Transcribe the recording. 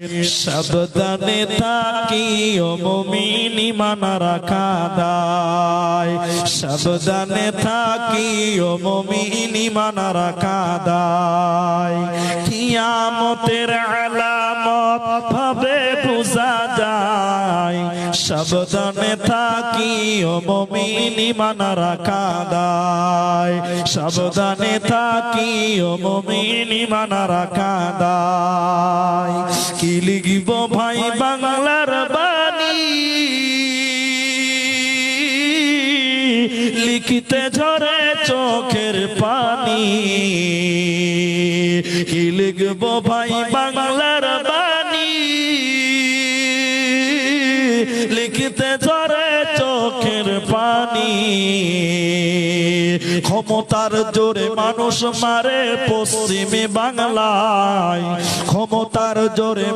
সাবধানে থাকিও মুমিন ঈমান রাখা দায়, সাবধানে থাকিও মুমিন ঈমান রাখা দায়। কিয়ামতের আলামত ভাবে বোঝা যায়, সাবধানে থাকিও মুমিন ঈমান রাখা দায়, সাবধানে থাকিও মুমিন ঈমান রাখা দায়। কি লিখিব ভাই বাংলার বাণী, লিখিতে ঝরে চোখের পানি। কি লিখব ভাই বাংলার বাণী, লিখিতে ঝরে চোখের পানি। ক্ষমতার জোরে মানুষ মারে পশ্চিমে বাংলায়, ক্ষমতার জোরে